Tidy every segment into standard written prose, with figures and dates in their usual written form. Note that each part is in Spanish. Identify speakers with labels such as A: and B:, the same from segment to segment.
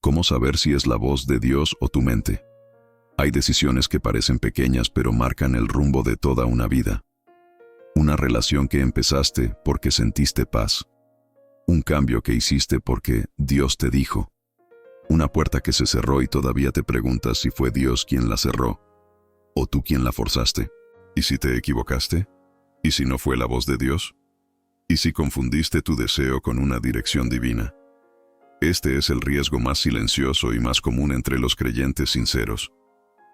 A: ¿Cómo saber si es la voz de Dios o tu mente? Hay decisiones que parecen pequeñas pero marcan el rumbo de toda una vida. Una relación que empezaste porque sentiste paz. Un cambio que hiciste porque Dios te dijo. Una puerta que se cerró y todavía te preguntas si fue Dios quien la cerró o tú quien la forzaste. ¿Y si te equivocaste? ¿Y si no fue la voz de Dios? ¿Y si confundiste tu deseo con una dirección divina? Este es el riesgo más silencioso y más común entre los creyentes sinceros.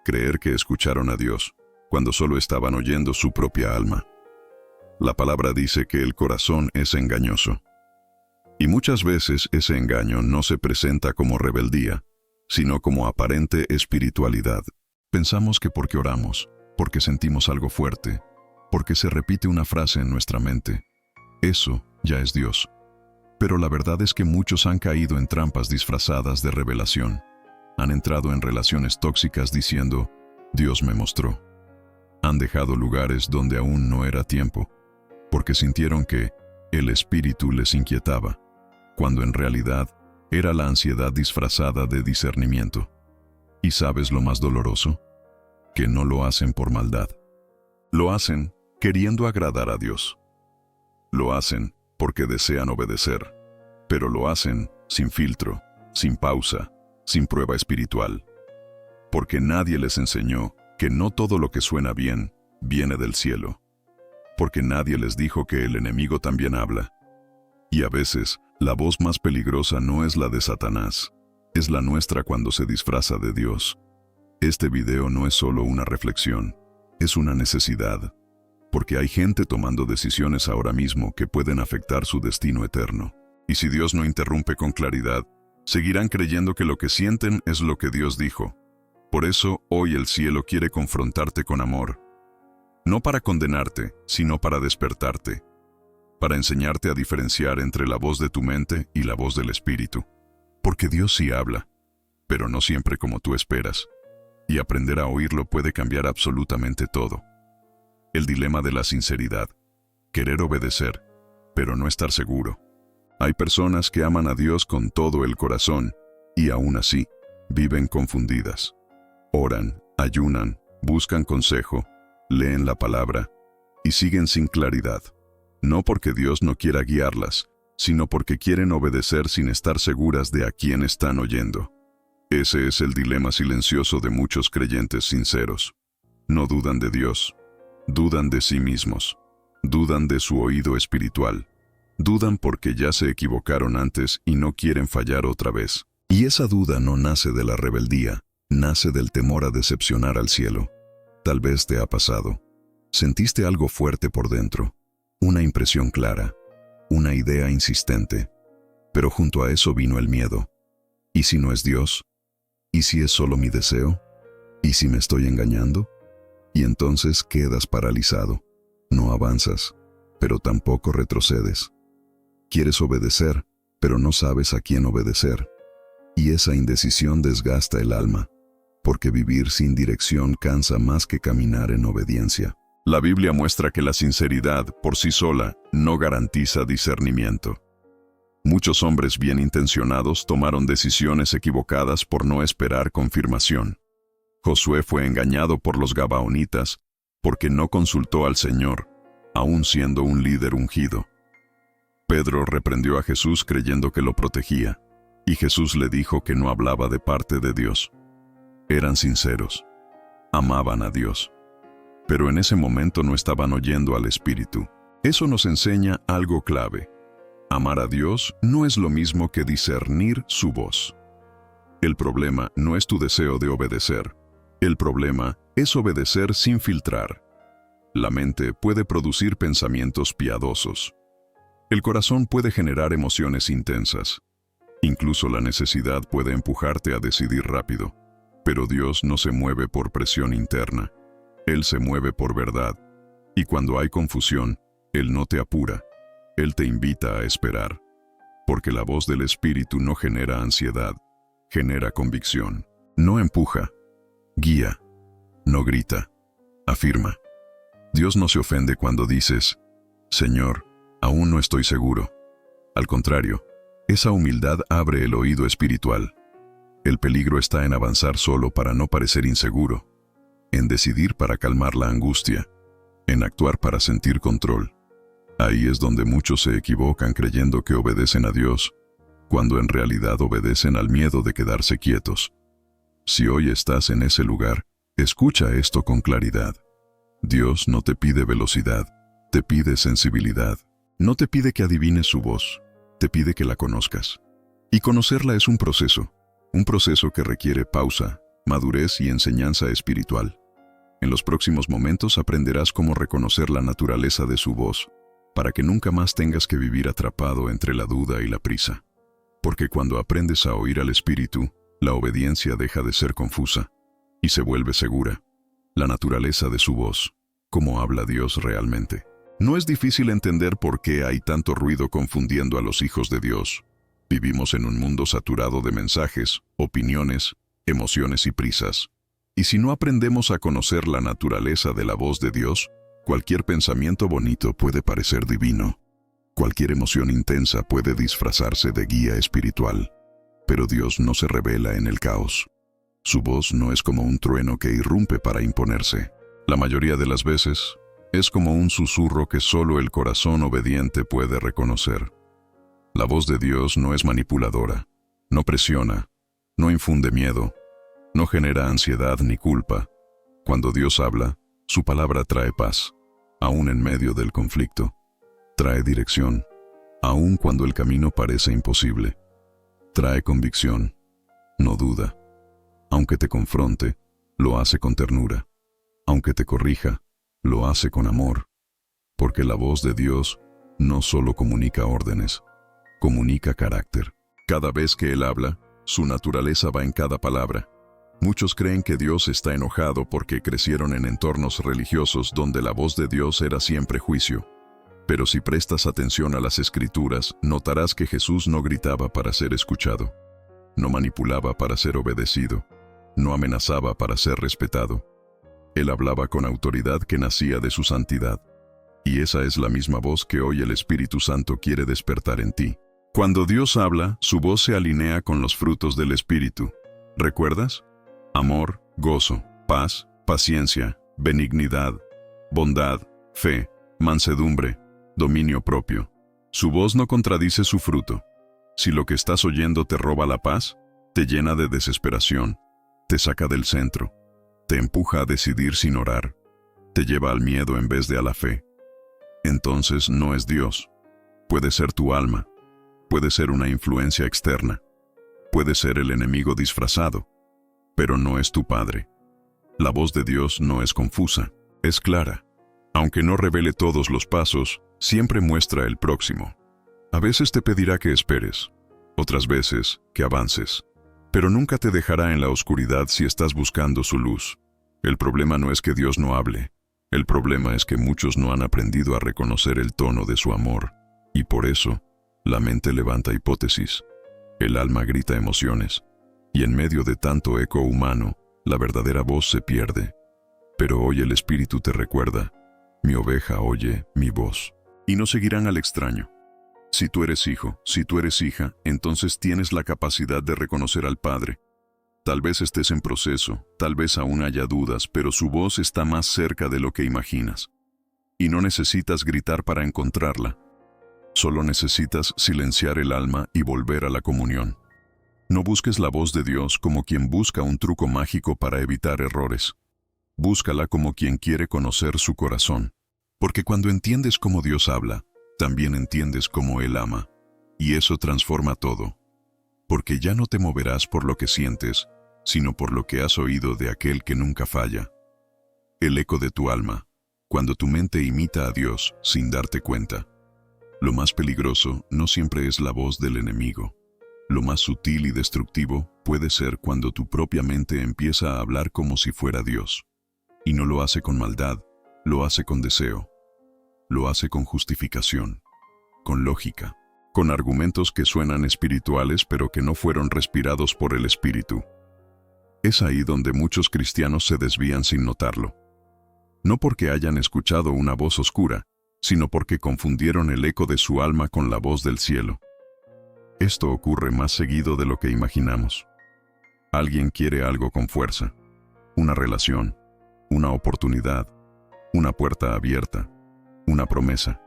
A: Creer que escucharon a Dios, cuando solo estaban oyendo su propia alma. La palabra dice que el corazón es engañoso. Y muchas veces ese engaño no se presenta como rebeldía, sino como aparente espiritualidad. Pensamos que porque oramos, porque sentimos algo fuerte, porque se repite una frase en nuestra mente, eso ya es Dios. Pero la verdad es que muchos han caído en trampas disfrazadas de revelación. Han entrado en relaciones tóxicas diciendo, Dios me mostró. Han dejado lugares donde aún no era tiempo, porque sintieron que el espíritu les inquietaba, cuando en realidad era la ansiedad disfrazada de discernimiento. ¿Y sabes lo más doloroso? Que no lo hacen por maldad. Lo hacen queriendo agradar a Dios. Lo hacen porque desean obedecer, pero lo hacen sin filtro, sin pausa, sin prueba espiritual. Porque nadie les enseñó que no todo lo que suena bien viene del cielo. Porque nadie les dijo que el enemigo también habla. Y a veces, la voz más peligrosa no es la de Satanás, es la nuestra cuando se disfraza de Dios. Este video no es solo una reflexión, es una necesidad, porque hay gente tomando decisiones ahora mismo que pueden afectar su destino eterno. Y si Dios no interrumpe con claridad, seguirán creyendo que lo que sienten es lo que Dios dijo. Por eso, hoy el cielo quiere confrontarte con amor. No para condenarte, sino para despertarte, para enseñarte a diferenciar entre la voz de tu mente y la voz del Espíritu. Porque Dios sí habla, pero no siempre como tú esperas. Y aprender a oírlo puede cambiar absolutamente todo. El dilema de la sinceridad. Querer obedecer, pero no estar seguro. Hay personas que aman a Dios con todo el corazón, y aún así, viven confundidas. Oran, ayunan, buscan consejo, leen la palabra, y siguen sin claridad. No porque Dios no quiera guiarlas, sino porque quieren obedecer sin estar seguras de a quién están oyendo. Ese es el dilema silencioso de muchos creyentes sinceros. No dudan de Dios, dudan de sí mismos, dudan de su oído espiritual, dudan porque ya se equivocaron antes y no quieren fallar otra vez. Y esa duda no nace de la rebeldía, nace del temor a decepcionar al cielo. Tal vez te ha pasado. Sentiste algo fuerte por dentro, una impresión clara, una idea insistente, pero junto a eso vino el miedo. ¿Y si no es Dios? ¿Y si es solo mi deseo? ¿Y si me estoy engañando? Y entonces quedas paralizado. No avanzas, pero tampoco retrocedes. Quieres obedecer, pero no sabes a quién obedecer. Y esa indecisión desgasta el alma, porque vivir sin dirección cansa más que caminar en obediencia. La Biblia muestra que la sinceridad, por sí sola, no garantiza discernimiento. Muchos hombres bien intencionados tomaron decisiones equivocadas por no esperar confirmación. Josué fue engañado por los gabaonitas porque no consultó al Señor, aun siendo un líder ungido. Pedro reprendió a Jesús creyendo que lo protegía, y Jesús le dijo que no hablaba de parte de Dios. Eran sinceros, amaban a Dios, pero en ese momento no estaban oyendo al Espíritu. Eso nos enseña algo clave. Amar a Dios no es lo mismo que discernir su voz. El problema no es tu deseo de obedecer. El problema es obedecer sin filtrar. La mente puede producir pensamientos piadosos. El corazón puede generar emociones intensas. Incluso la necesidad puede empujarte a decidir rápido. Pero Dios no se mueve por presión interna. Él se mueve por verdad. Y cuando hay confusión, Él no te apura. Él te invita a esperar. Porque la voz del Espíritu no genera ansiedad, genera convicción. No empuja, guía, no grita, afirma. Dios no se ofende cuando dices, Señor, aún no estoy seguro. Al contrario, esa humildad abre el oído espiritual. El peligro está en avanzar solo para no parecer inseguro, en decidir para calmar la angustia, en actuar para sentir control. Ahí es donde muchos se equivocan creyendo que obedecen a Dios, cuando en realidad obedecen al miedo de quedarse quietos. Si hoy estás en ese lugar, escucha esto con claridad. Dios no te pide velocidad, te pide sensibilidad. No te pide que adivines su voz, te pide que la conozcas. Y conocerla es un proceso que requiere pausa, madurez y enseñanza espiritual. En los próximos momentos aprenderás cómo reconocer la naturaleza de su voz, para que nunca más tengas que vivir atrapado entre la duda y la prisa. Porque cuando aprendes a oír al Espíritu, la obediencia deja de ser confusa y se vuelve segura. La naturaleza de su voz, cómo habla Dios realmente. No es difícil entender por qué hay tanto ruido confundiendo a los hijos de Dios. Vivimos en un mundo saturado de mensajes, opiniones, emociones y prisas. Y si no aprendemos a conocer la naturaleza de la voz de Dios, cualquier pensamiento bonito puede parecer divino. Cualquier emoción intensa puede disfrazarse de guía espiritual. Pero Dios no se revela en el caos. Su voz no es como un trueno que irrumpe para imponerse. La mayoría de las veces, es como un susurro que solo el corazón obediente puede reconocer. La voz de Dios no es manipuladora, no presiona, no infunde miedo, no genera ansiedad ni culpa. Cuando Dios habla, su palabra trae paz, aún en medio del conflicto. Trae dirección, aún cuando el camino parece imposible. Trae convicción, no duda. Aunque te confronte, lo hace con ternura. Aunque te corrija, lo hace con amor. Porque la voz de Dios no solo comunica órdenes, comunica carácter. Cada vez que Él habla, su naturaleza va en cada palabra. Muchos creen que Dios está enojado porque crecieron en entornos religiosos donde la voz de Dios era siempre juicio. Pero si prestas atención a las Escrituras, notarás que Jesús no gritaba para ser escuchado, no manipulaba para ser obedecido, no amenazaba para ser respetado. Él hablaba con autoridad que nacía de su santidad. Y esa es la misma voz que hoy el Espíritu Santo quiere despertar en ti. Cuando Dios habla, su voz se alinea con los frutos del Espíritu. ¿Recuerdas? Amor, gozo, paz, paciencia, benignidad, bondad, fe, mansedumbre, dominio propio. Su voz no contradice su fruto. Si lo que estás oyendo te roba la paz, te llena de desesperación, te saca del centro, te empuja a decidir sin orar, te lleva al miedo en vez de a la fe, entonces no es Dios. Puede ser tu alma, puede ser una influencia externa, puede ser el enemigo disfrazado, pero no es tu Padre. La voz de Dios no es confusa, es clara. Aunque no revele todos los pasos, siempre muestra el próximo. A veces te pedirá que esperes, otras veces que avances, pero nunca te dejará en la oscuridad si estás buscando su luz. El problema no es que Dios no hable, el problema es que muchos no han aprendido a reconocer el tono de su amor, y por eso, la mente levanta hipótesis, el alma grita emociones, y en medio de tanto eco humano, la verdadera voz se pierde. Pero hoy el Espíritu te recuerda, mi oveja oye mi voz, y no seguirán al extraño. Si tú eres hijo, si tú eres hija, entonces tienes la capacidad de reconocer al Padre. Tal vez estés en proceso, tal vez aún haya dudas, pero su voz está más cerca de lo que imaginas. Y no necesitas gritar para encontrarla. Solo necesitas silenciar el alma y volver a la comunión. No busques la voz de Dios como quien busca un truco mágico para evitar errores. Búscala como quien quiere conocer su corazón. Porque cuando entiendes cómo Dios habla, también entiendes cómo Él ama. Y eso transforma todo. Porque ya no te moverás por lo que sientes, sino por lo que has oído de aquel que nunca falla. El eco de tu alma, cuando tu mente imita a Dios sin darte cuenta. Lo más peligroso no siempre es la voz del enemigo. Lo más sutil y destructivo puede ser cuando tu propia mente empieza a hablar como si fuera Dios. Y no lo hace con maldad, lo hace con deseo. Lo hace con justificación, con lógica, con argumentos que suenan espirituales pero que no fueron respirados por el Espíritu. Es ahí donde muchos cristianos se desvían sin notarlo. No porque hayan escuchado una voz oscura, sino porque confundieron el eco de su alma con la voz del cielo. Esto ocurre más seguido de lo que imaginamos. Alguien quiere algo con fuerza, una relación, una oportunidad, una puerta abierta, una promesa.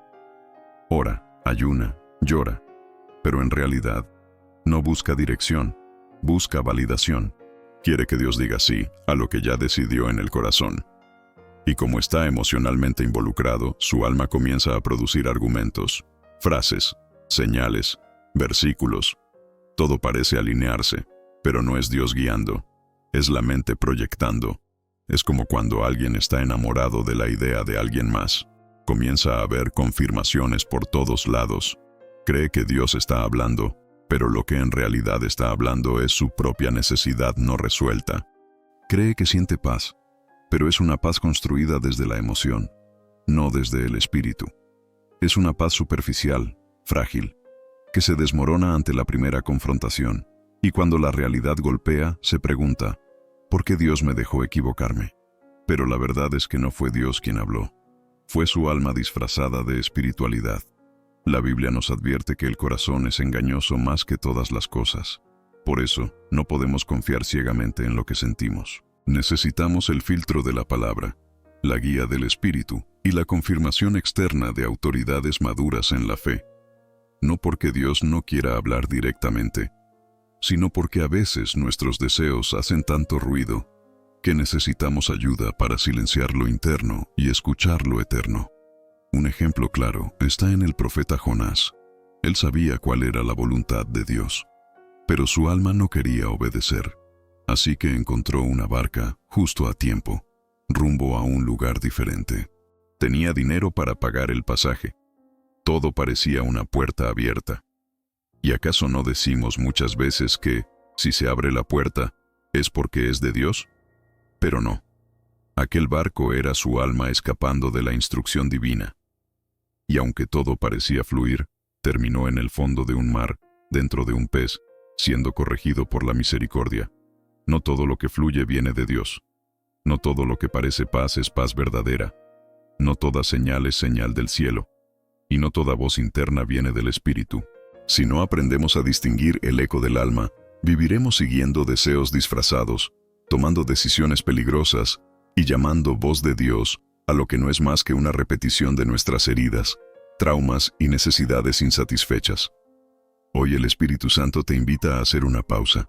A: Ora, ayuna, llora, pero en realidad no busca dirección, busca validación. Quiere que Dios diga sí a lo que ya decidió en el corazón. Y como está emocionalmente involucrado, su alma comienza a producir argumentos, frases, señales, versículos. Todo parece alinearse, pero no es Dios guiando, es la mente proyectando. Es como cuando alguien está enamorado de la idea de alguien más. Comienza a haber confirmaciones por todos lados. Cree que Dios está hablando, pero lo que en realidad está hablando es su propia necesidad no resuelta. Cree que siente paz, pero es una paz construida desde la emoción, no desde el espíritu. Es una paz superficial, frágil, que se desmorona ante la primera confrontación, y cuando la realidad golpea, se pregunta, ¿por qué Dios me dejó equivocarme? Pero la verdad es que no fue Dios quien habló. Fue su alma disfrazada de espiritualidad. La Biblia nos advierte que el corazón es engañoso más que todas las cosas. Por eso, no podemos confiar ciegamente en lo que sentimos. Necesitamos el filtro de la palabra, la guía del espíritu y la confirmación externa de autoridades maduras en la fe. No porque Dios no quiera hablar directamente, sino porque a veces nuestros deseos hacen tanto ruido que necesitamos ayuda para silenciar lo interno y escuchar lo eterno. Un ejemplo claro está en el profeta Jonás. Él sabía cuál era la voluntad de Dios, pero su alma no quería obedecer. Así que encontró una barca justo a tiempo, rumbo a un lugar diferente. Tenía dinero para pagar el pasaje. Todo parecía una puerta abierta. ¿Y acaso no decimos muchas veces que, si se abre la puerta, es porque es de Dios? Pero no. Aquel barco era su alma escapando de la instrucción divina. Y aunque todo parecía fluir, terminó en el fondo de un mar, dentro de un pez, siendo corregido por la misericordia. No todo lo que fluye viene de Dios. No todo lo que parece paz es paz verdadera. No toda señal es señal del cielo. Y no toda voz interna viene del Espíritu. Si no aprendemos a distinguir el eco del alma, viviremos siguiendo deseos disfrazados, tomando decisiones peligrosas y llamando voz de Dios a lo que no es más que una repetición de nuestras heridas, traumas y necesidades insatisfechas. Hoy el Espíritu Santo te invita a hacer una pausa,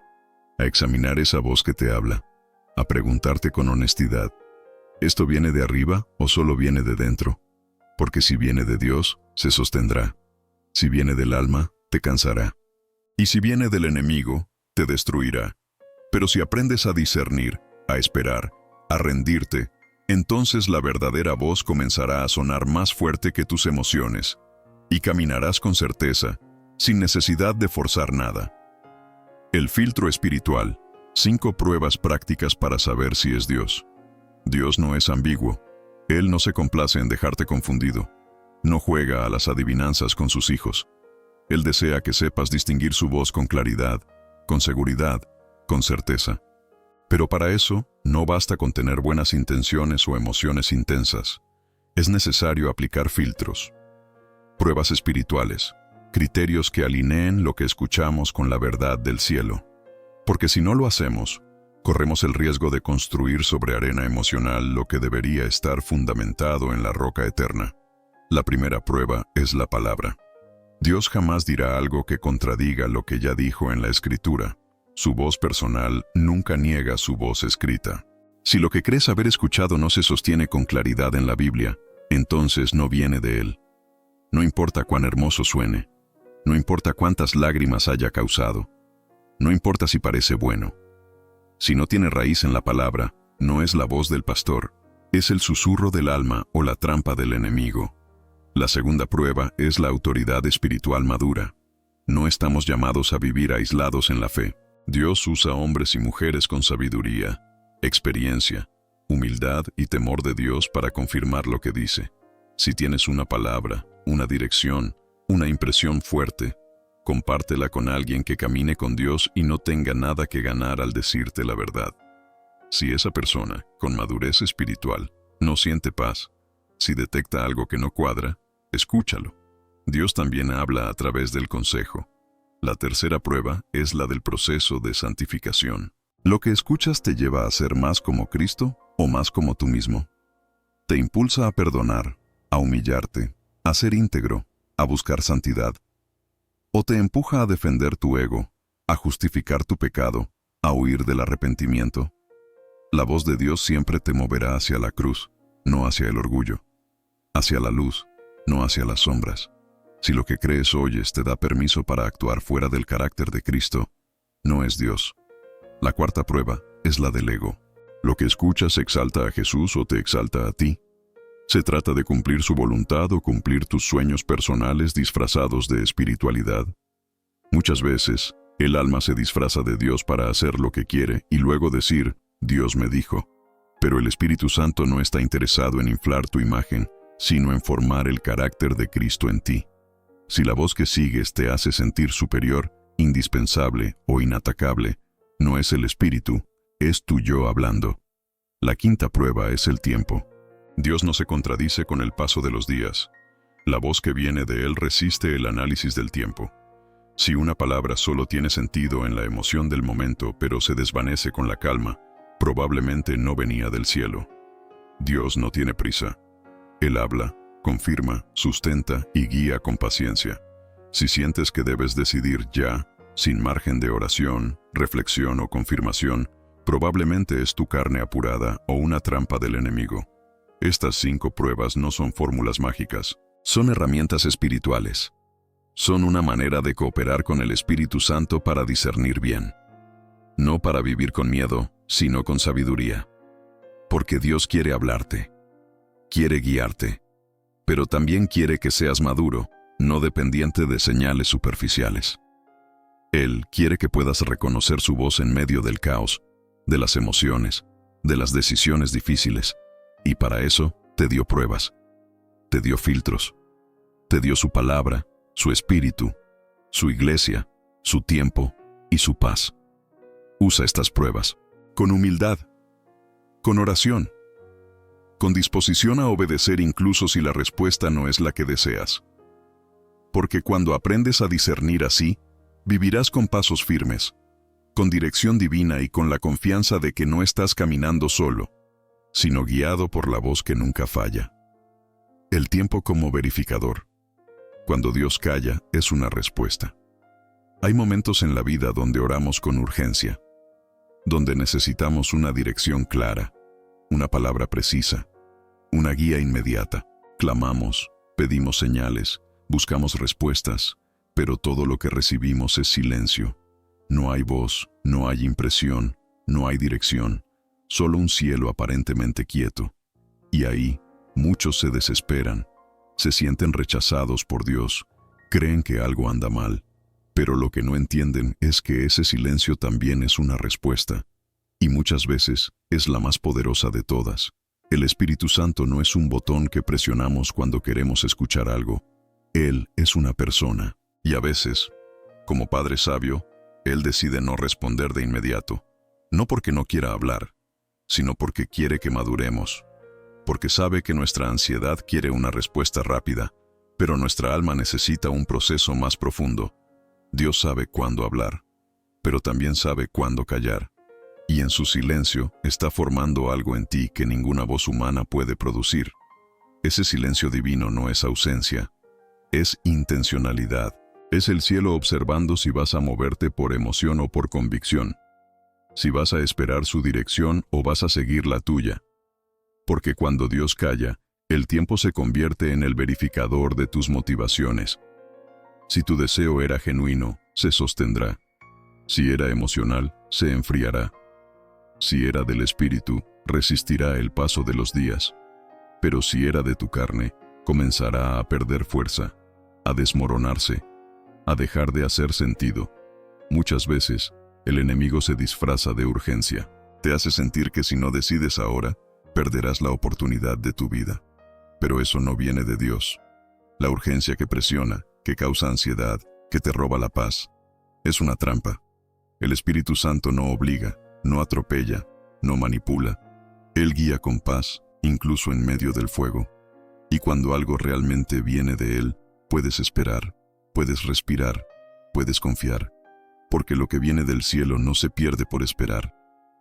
A: a examinar esa voz que te habla, a preguntarte con honestidad, ¿esto viene de arriba o solo viene de dentro? Porque si viene de Dios, se sostendrá. Si viene del alma, te cansará. Y si viene del enemigo, te destruirá. Pero si aprendes a discernir, a esperar, a rendirte, entonces la verdadera voz comenzará a sonar más fuerte que tus emociones, y caminarás con certeza, sin necesidad de forzar nada. El filtro espiritual, 5 pruebas prácticas para saber si es Dios. Dios no es ambiguo. Él no se complace en dejarte confundido. No juega a las adivinanzas con sus hijos. Él desea que sepas distinguir su voz con claridad, con seguridad, con certeza. Pero para eso, no basta con tener buenas intenciones o emociones intensas. Es necesario aplicar filtros, pruebas espirituales, criterios que alineen lo que escuchamos con la verdad del cielo. Porque si no lo hacemos, corremos el riesgo de construir sobre arena emocional lo que debería estar fundamentado en la roca eterna. La primera prueba es la palabra. Dios jamás dirá algo que contradiga lo que ya dijo en la Escritura. Su voz personal nunca niega su voz escrita. Si lo que crees haber escuchado no se sostiene con claridad en la Biblia, entonces no viene de Él. No importa cuán hermoso suene, no importa cuántas lágrimas haya causado, no importa si parece bueno. Si no tiene raíz en la palabra, no es la voz del pastor, es el susurro del alma o la trampa del enemigo. La segunda prueba es la autoridad espiritual madura. No estamos llamados a vivir aislados en la fe. Dios usa hombres y mujeres con sabiduría, experiencia, humildad y temor de Dios para confirmar lo que dice. Si tienes una palabra, una dirección, una impresión fuerte, compártela con alguien que camine con Dios y no tenga nada que ganar al decirte la verdad. Si esa persona, con madurez espiritual, no siente paz, si detecta algo que no cuadra, escúchalo. Dios también habla a través del consejo. La tercera prueba es la del proceso de santificación. Lo que escuchas te lleva a ser más como Cristo o más como tú mismo. Te impulsa a perdonar, a humillarte, a ser íntegro, a buscar santidad. O te empuja a defender tu ego, a justificar tu pecado, a huir del arrepentimiento. La voz de Dios siempre te moverá hacia la cruz, no hacia el orgullo. Hacia la luz, no hacia las sombras. Si lo que crees o oyes te da permiso para actuar fuera del carácter de Cristo, no es Dios. La cuarta prueba es la del ego. Lo que escuchas exalta a Jesús o te exalta a ti. Se trata de cumplir su voluntad o cumplir tus sueños personales disfrazados de espiritualidad. Muchas veces, el alma se disfraza de Dios para hacer lo que quiere y luego decir, Dios me dijo. Pero el Espíritu Santo no está interesado en inflar tu imagen, sino en formar el carácter de Cristo en ti. Si la voz que sigues te hace sentir superior, indispensable o inatacable, no es el Espíritu, es tu yo hablando. La quinta prueba es el tiempo. Dios no se contradice con el paso de los días. La voz que viene de Él resiste el análisis del tiempo. Si una palabra solo tiene sentido en la emoción del momento, pero se desvanece con la calma, probablemente no venía del cielo. Dios no tiene prisa. Él habla, confirma, sustenta y guía con paciencia. Si sientes que debes decidir ya, sin margen de oración, reflexión o confirmación, probablemente es tu carne apurada o una trampa del enemigo. Estas 5 pruebas no son fórmulas mágicas, son herramientas espirituales. Son una manera de cooperar con el Espíritu Santo para discernir bien. No para vivir con miedo, sino con sabiduría. Porque Dios quiere hablarte, quiere guiarte, pero también quiere que seas maduro, no dependiente de señales superficiales. Él quiere que puedas reconocer su voz en medio del caos, de las emociones, de las decisiones difíciles, y para eso te dio pruebas, te dio filtros, te dio su palabra, su espíritu, su iglesia, su tiempo y su paz. Usa estas pruebas con humildad, con oración, con disposición a obedecer incluso si la respuesta no es la que deseas. Porque cuando aprendes a discernir así, vivirás con pasos firmes, con dirección divina y con la confianza de que no estás caminando solo, sino guiado por la voz que nunca falla. El tiempo como verificador. Cuando Dios calla, es una respuesta. Hay momentos en la vida donde oramos con urgencia, donde necesitamos una dirección clara, una palabra precisa, una guía inmediata. Clamamos, pedimos señales, buscamos respuestas, pero todo lo que recibimos es silencio. No hay voz, no hay impresión, no hay dirección, solo un cielo aparentemente quieto. Y ahí, muchos se desesperan, se sienten rechazados por Dios, creen que algo anda mal, pero lo que no entienden es que ese silencio también es una respuesta, y muchas veces es la más poderosa de todas. El Espíritu Santo no es un botón que presionamos cuando queremos escuchar algo. Él es una persona, y a veces, como Padre sabio, Él decide no responder de inmediato, no porque no quiera hablar, sino porque quiere que maduremos, porque sabe que nuestra ansiedad quiere una respuesta rápida, pero nuestra alma necesita un proceso más profundo. Dios sabe cuándo hablar, pero también sabe cuándo callar, y en su silencio está formando algo en ti que ninguna voz humana puede producir. Ese silencio divino no es ausencia, es intencionalidad. Es el cielo observando si vas a moverte por emoción o por convicción, si vas a esperar su dirección o vas a seguir la tuya. Porque cuando Dios calla, el tiempo se convierte en el verificador de tus motivaciones. Si tu deseo era genuino, se sostendrá. Si era emocional, se enfriará. Si era del espíritu, resistirá el paso de los días. Pero si era de tu carne, comenzará a perder fuerza, a desmoronarse, a dejar de hacer sentido. Muchas veces, el enemigo se disfraza de urgencia. Te hace sentir que si no decides ahora, perderás la oportunidad de tu vida. Pero eso no viene de Dios. La urgencia que presiona, que causa ansiedad, que te roba la paz, es una trampa. El Espíritu Santo no obliga, no atropella, no manipula. Él guía con paz, incluso en medio del fuego. Y cuando algo realmente viene de Él, puedes esperar, puedes respirar, puedes confiar. Porque lo que viene del cielo no se pierde por esperar,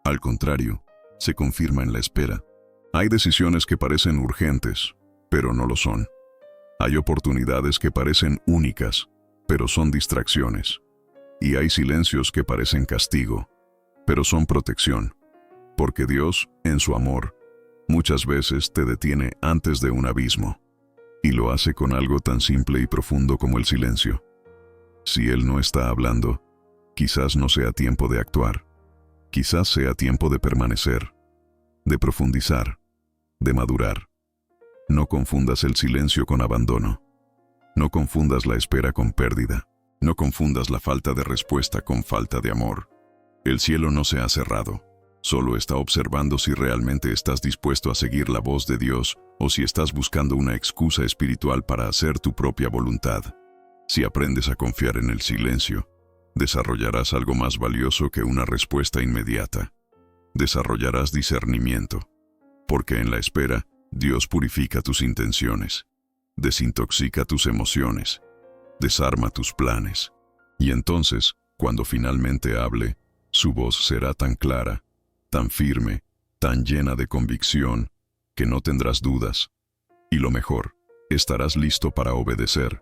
A: Al contrario, se confirma en la espera. Hay decisiones que parecen urgentes, pero no lo son. Hay oportunidades que parecen únicas, pero son distracciones. Y hay silencios que parecen castigo, pero son protección. Porque Dios, en su amor, muchas veces te detiene antes de un abismo. Y lo hace con algo tan simple y profundo como el silencio. Si Él no está hablando, quizás no sea tiempo de actuar. Quizás sea tiempo de permanecer, de profundizar, de madurar. No confundas el silencio con abandono. No confundas la espera con pérdida. No confundas la falta de respuesta con falta de amor. El cielo no se ha cerrado. Solo está observando si realmente estás dispuesto a seguir la voz de Dios o si estás buscando una excusa espiritual para hacer tu propia voluntad. Si aprendes a confiar en el silencio, desarrollarás algo más valioso que una respuesta inmediata. Desarrollarás discernimiento, porque en la espera, Dios purifica tus intenciones, desintoxica tus emociones, desarma tus planes. Y entonces, cuando finalmente hable, su voz será tan clara, tan firme, tan llena de convicción, que no tendrás dudas. Y lo mejor, estarás listo para obedecer.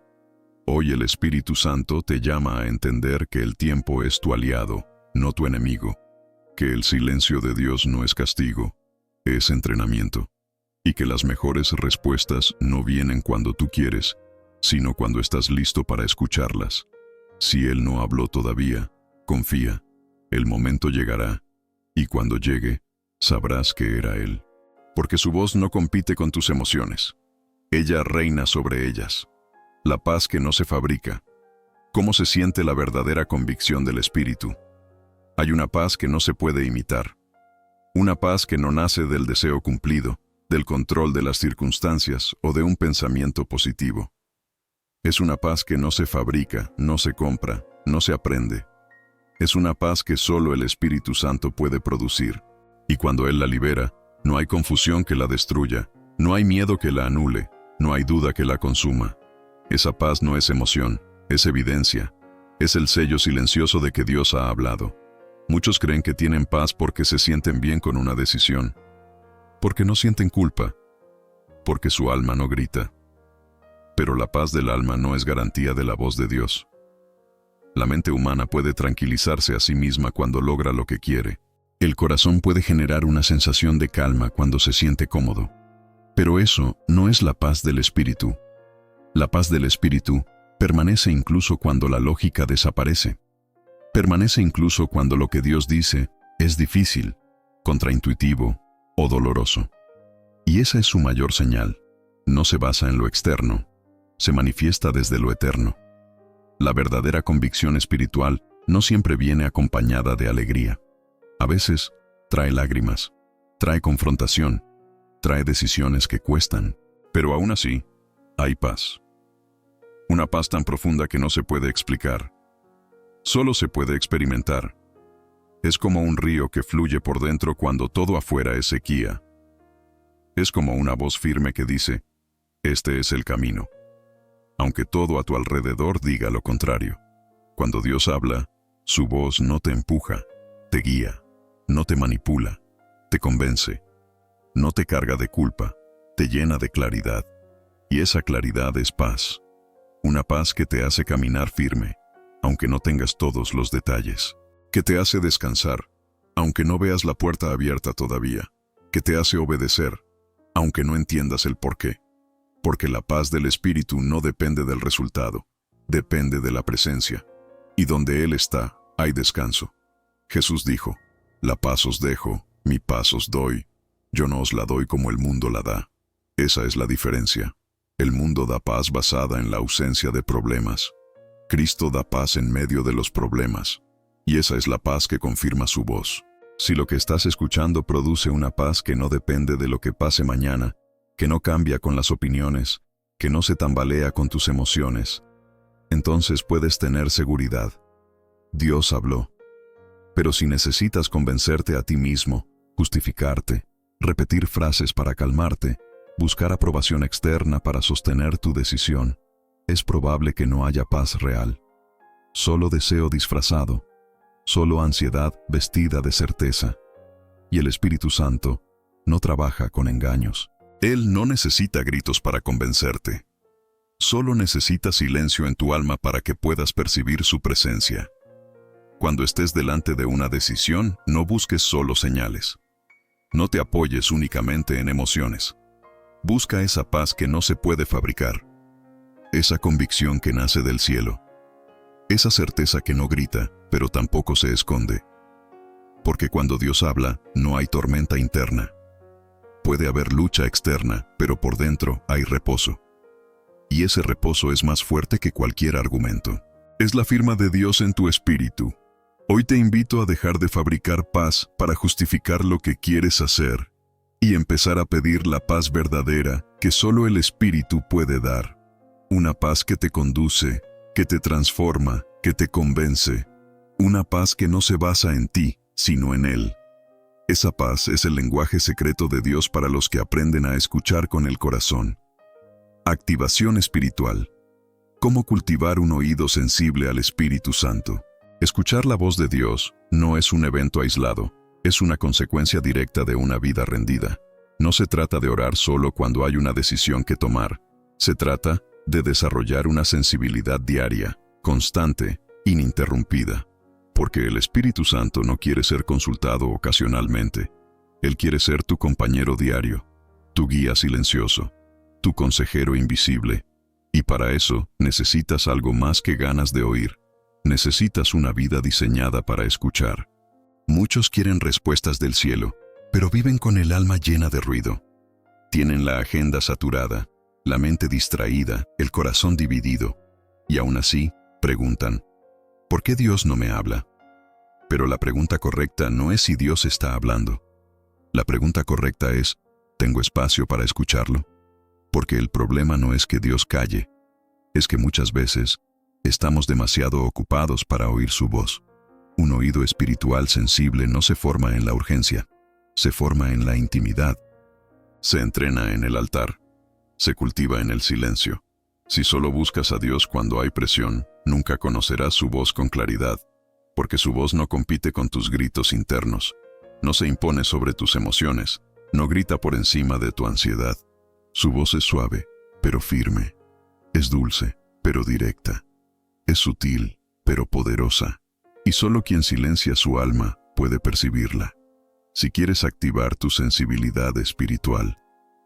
A: Hoy el Espíritu Santo te llama a entender que el tiempo es tu aliado, no tu enemigo. Que el silencio de Dios no es castigo, es entrenamiento. Y que las mejores respuestas no vienen cuando tú quieres, sino cuando estás listo para escucharlas. Si Él no habló todavía, confía. El momento llegará, y cuando llegue, sabrás que era Él. Porque su voz no compite con tus emociones. Ella reina sobre ellas. La paz que no se fabrica. ¿Cómo se siente la verdadera convicción del Espíritu? Hay una paz que no se puede imitar. Una paz que no nace del deseo cumplido, del control de las circunstancias o de un pensamiento positivo. Es una paz que no se fabrica, no se compra, no se aprende. Es una paz que solo el Espíritu Santo puede producir. Y cuando Él la libera, no hay confusión que la destruya, no hay miedo que la anule, no hay duda que la consuma. Esa paz no es emoción, es evidencia. Es el sello silencioso de que Dios ha hablado. Muchos creen que tienen paz porque se sienten bien con una decisión, porque no sienten culpa, porque su alma no grita. Pero la paz del alma no es garantía de la voz de Dios. La mente humana puede tranquilizarse a sí misma cuando logra lo que quiere. El corazón puede generar una sensación de calma cuando se siente cómodo. Pero eso no es la paz del espíritu. La paz del espíritu permanece incluso cuando la lógica desaparece. Permanece incluso cuando lo que Dios dice es difícil, contraintuitivo o doloroso. Y esa es su mayor señal. No se basa en lo externo, se manifiesta desde lo eterno. La verdadera convicción espiritual no siempre viene acompañada de alegría. A veces trae lágrimas, trae confrontación, trae decisiones que cuestan, pero aún así hay paz. Una paz tan profunda que no se puede explicar. Solo se puede experimentar. Es como un río que fluye por dentro cuando todo afuera es sequía. Es como una voz firme que dice, este es el camino. Aunque todo a tu alrededor diga lo contrario. Cuando Dios habla, su voz no te empuja, te guía, no te manipula, te convence, no te carga de culpa, te llena de claridad. Y esa claridad es paz. Una paz que te hace caminar firme, aunque no tengas todos los detalles. Que te hace descansar, aunque no veas la puerta abierta todavía. Que te hace obedecer, aunque no entiendas el porqué. Porque la paz del Espíritu no depende del resultado, depende de la presencia. Y donde Él está, hay descanso. Jesús dijo, la paz os dejo, mi paz os doy. Yo no os la doy como el mundo la da. Esa es la diferencia. El mundo da paz basada en la ausencia de problemas. Cristo da paz en medio de los problemas. Y esa es la paz que confirma su voz. Si lo que estás escuchando produce una paz que no depende de lo que pase mañana, que no cambia con las opiniones, que no se tambalea con tus emociones, entonces puedes tener seguridad. Dios habló. Pero si necesitas convencerte a ti mismo, justificarte, repetir frases para calmarte, buscar aprobación externa para sostener tu decisión, es probable que no haya paz real. Solo deseo disfrazado, solo ansiedad vestida de certeza. Y el Espíritu Santo no trabaja con engaños. Él no necesita gritos para convencerte. Solo necesita silencio en tu alma para que puedas percibir su presencia. Cuando estés delante de una decisión, no busques solo señales. No te apoyes únicamente en emociones. Busca esa paz que no se puede fabricar. Esa convicción que nace del cielo. Esa certeza que no grita, pero tampoco se esconde. Porque cuando Dios habla, no hay tormenta interna. Puede haber lucha externa, pero por dentro hay reposo. Y ese reposo es más fuerte que cualquier argumento. Es la firma de Dios en tu espíritu. Hoy te invito a dejar de fabricar paz para justificar lo que quieres hacer y empezar a pedir la paz verdadera que solo el Espíritu puede dar. Una paz que te conduce, que te transforma, que te convence. Una paz que no se basa en ti, sino en Él. Esa paz es el lenguaje secreto de Dios para los que aprenden a escuchar con el corazón. Activación espiritual. ¿Cómo cultivar un oído sensible al Espíritu Santo? Escuchar la voz de Dios no es un evento aislado, es una consecuencia directa de una vida rendida. No se trata de orar solo cuando hay una decisión que tomar. Se trata de desarrollar una sensibilidad diaria, constante, ininterrumpida. Porque el Espíritu Santo no quiere ser consultado ocasionalmente. Él quiere ser tu compañero diario, tu guía silencioso, tu consejero invisible. Y para eso necesitas algo más que ganas de oír. Necesitas una vida diseñada para escuchar. Muchos quieren respuestas del cielo, pero viven con el alma llena de ruido. Tienen la agenda saturada, la mente distraída, el corazón dividido. Y aún así, preguntan, ¿por qué Dios no me habla? Pero la pregunta correcta no es si Dios está hablando. La pregunta correcta es, ¿tengo espacio para escucharlo? Porque el problema no es que Dios calle, es que muchas veces estamos demasiado ocupados para oír su voz. Un oído espiritual sensible no se forma en la urgencia, se forma en la intimidad. Se entrena en el altar, se cultiva en el silencio. Si solo buscas a Dios cuando hay presión, nunca conocerás su voz con claridad, porque su voz no compite con tus gritos internos, no se impone sobre tus emociones, no grita por encima de tu ansiedad. Su voz es suave, pero firme, es dulce, pero directa. Es sutil, pero poderosa, y solo quien silencia su alma puede percibirla. Si quieres activar tu sensibilidad espiritual,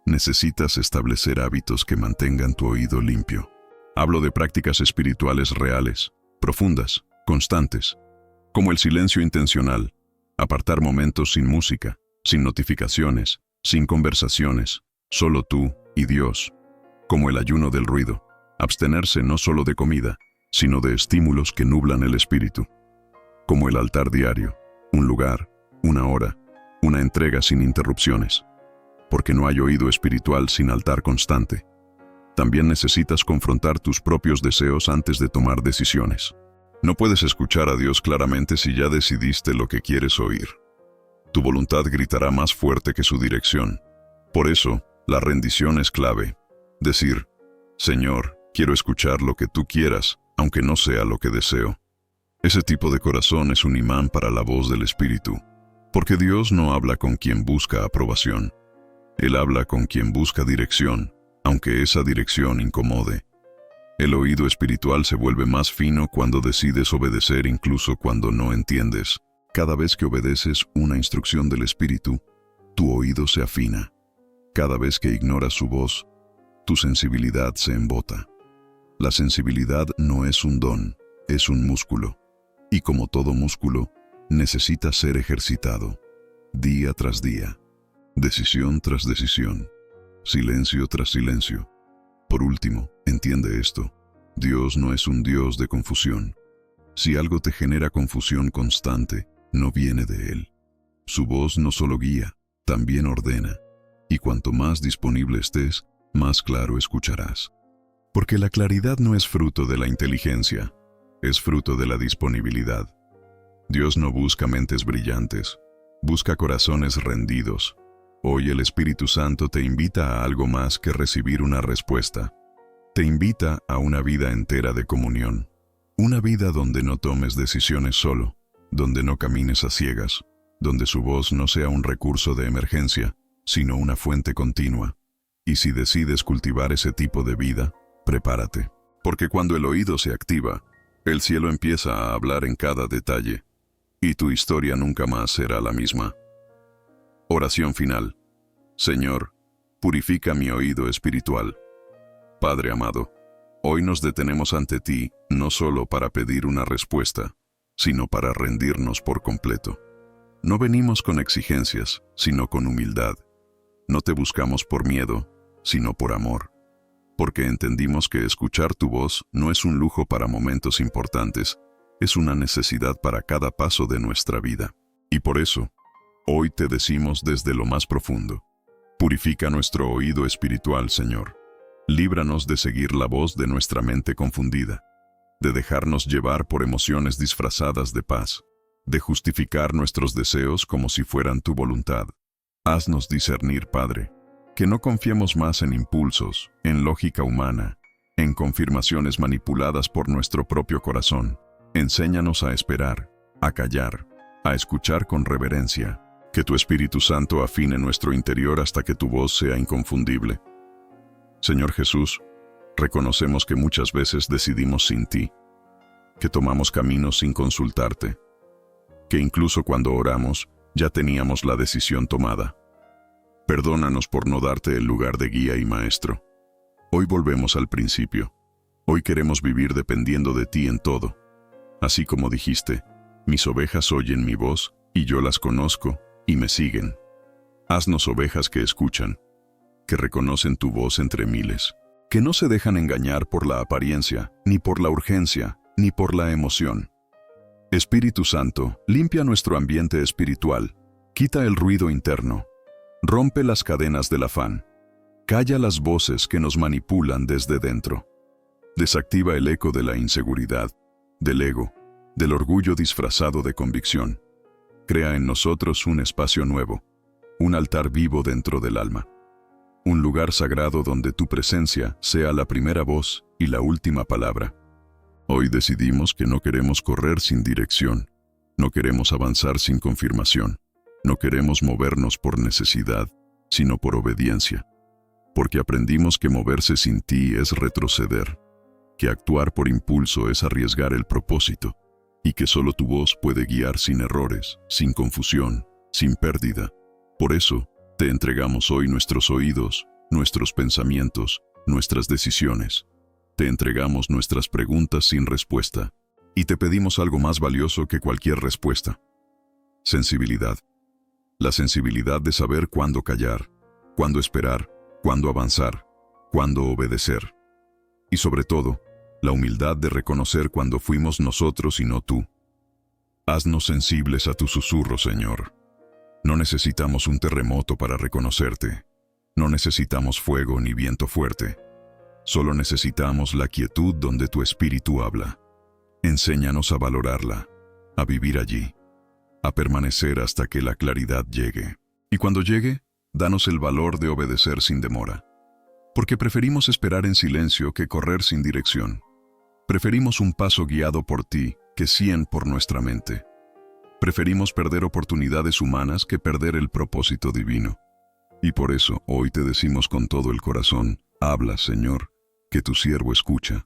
A: necesitas establecer hábitos que mantengan tu oído limpio. Hablo de prácticas espirituales reales, profundas, constantes, como el silencio intencional, apartar momentos sin música, sin notificaciones, sin conversaciones, solo tú y Dios, como el ayuno del ruido, abstenerse no solo de comida, sino de estímulos que nublan el espíritu, como el altar diario, un lugar, una hora, una entrega sin interrupciones, porque no hay oído espiritual sin altar constante. También necesitas confrontar tus propios deseos antes de tomar decisiones. No puedes escuchar a Dios claramente si ya decidiste lo que quieres oír. Tu voluntad gritará más fuerte que su dirección. Por eso, la rendición es clave. Decir, Señor, quiero escuchar lo que tú quieras, aunque no sea lo que deseo. Ese tipo de corazón es un imán para la voz del Espíritu, porque Dios no habla con quien busca aprobación. Él habla con quien busca dirección, aunque esa dirección incomode. El oído espiritual se vuelve más fino cuando decides obedecer incluso cuando no entiendes. Cada vez que obedeces una instrucción del Espíritu, tu oído se afina. Cada vez que ignoras su voz, tu sensibilidad se embota. La sensibilidad no es un don, es un músculo. Y como todo músculo, necesita ser ejercitado, día tras día, decisión tras decisión, silencio tras silencio. Por último, entiende esto: Dios no es un Dios de confusión. Si algo te genera confusión constante, no viene de Él. Su voz no solo guía, también ordena. Y cuanto más disponible estés, más claro escucharás. Porque la claridad no es fruto de la inteligencia, es fruto de la disponibilidad. Dios no busca mentes brillantes, busca corazones rendidos. Hoy el Espíritu Santo te invita a algo más que recibir una respuesta. Te invita a una vida entera de comunión. Una vida donde no tomes decisiones solo, donde no camines a ciegas, donde su voz no sea un recurso de emergencia, sino una fuente continua. Y si decides cultivar ese tipo de vida, prepárate. Porque cuando el oído se activa, el cielo empieza a hablar en cada detalle, y tu historia nunca más será la misma. Oración final. Señor, purifica mi oído espiritual. Padre amado, hoy nos detenemos ante ti no solo para pedir una respuesta, sino para rendirnos por completo. No venimos con exigencias, sino con humildad. No te buscamos por miedo, sino por amor. Porque entendimos que escuchar tu voz no es un lujo para momentos importantes, es una necesidad para cada paso de nuestra vida. Y por eso, hoy te decimos desde lo más profundo: purifica nuestro oído espiritual, Señor. Líbranos de seguir la voz de nuestra mente confundida, de dejarnos llevar por emociones disfrazadas de paz, de justificar nuestros deseos como si fueran tu voluntad. Haznos discernir, Padre, que no confiemos más en impulsos, en lógica humana, en confirmaciones manipuladas por nuestro propio corazón. Enséñanos a esperar, a callar, a escuchar con reverencia. Que tu Espíritu Santo afine nuestro interior hasta que tu voz sea inconfundible. Señor Jesús, reconocemos que muchas veces decidimos sin ti, que tomamos caminos sin consultarte, que incluso cuando oramos ya teníamos la decisión tomada. Perdónanos por no darte el lugar de guía y maestro. Hoy volvemos al principio. Hoy queremos vivir dependiendo de ti en todo. Así como dijiste, mis ovejas oyen mi voz, y yo las conozco, y me siguen. Haznos ovejas que escuchan, que reconocen tu voz entre miles, que no se dejan engañar por la apariencia, ni por la urgencia, ni por la emoción. Espíritu Santo, limpia nuestro ambiente espiritual, quita el ruido interno, rompe las cadenas del afán, calla las voces que nos manipulan desde dentro. Desactiva el eco de la inseguridad, del ego, del orgullo disfrazado de convicción. Crea en nosotros un espacio nuevo, un altar vivo dentro del alma. Un lugar sagrado donde tu presencia sea la primera voz y la última palabra. Hoy decidimos que no queremos correr sin dirección, no queremos avanzar sin confirmación, no queremos movernos por necesidad, sino por obediencia. Porque aprendimos que moverse sin ti es retroceder, que actuar por impulso es arriesgar el propósito, y que solo tu voz puede guiar sin errores, sin confusión, sin pérdida. Por eso, te entregamos hoy nuestros oídos, nuestros pensamientos, nuestras decisiones. Te entregamos nuestras preguntas sin respuesta, y te pedimos algo más valioso que cualquier respuesta: sensibilidad. La sensibilidad de saber cuándo callar, cuándo esperar, cuándo avanzar, cuándo obedecer. Y sobre todo, la humildad de reconocer cuando fuimos nosotros y no tú. Haznos sensibles a tu susurro, Señor. No necesitamos un terremoto para reconocerte. No necesitamos fuego ni viento fuerte. Solo necesitamos la quietud donde tu espíritu habla. Enséñanos a valorarla, a vivir allí, a permanecer hasta que la claridad llegue. Y cuando llegue, danos el valor de obedecer sin demora. Porque preferimos esperar en silencio que correr sin dirección. Preferimos un paso guiado por ti que 100 por nuestra mente. Preferimos perder oportunidades humanas que perder el propósito divino. Y por eso hoy te decimos con todo el corazón: habla, Señor, que tu siervo escucha.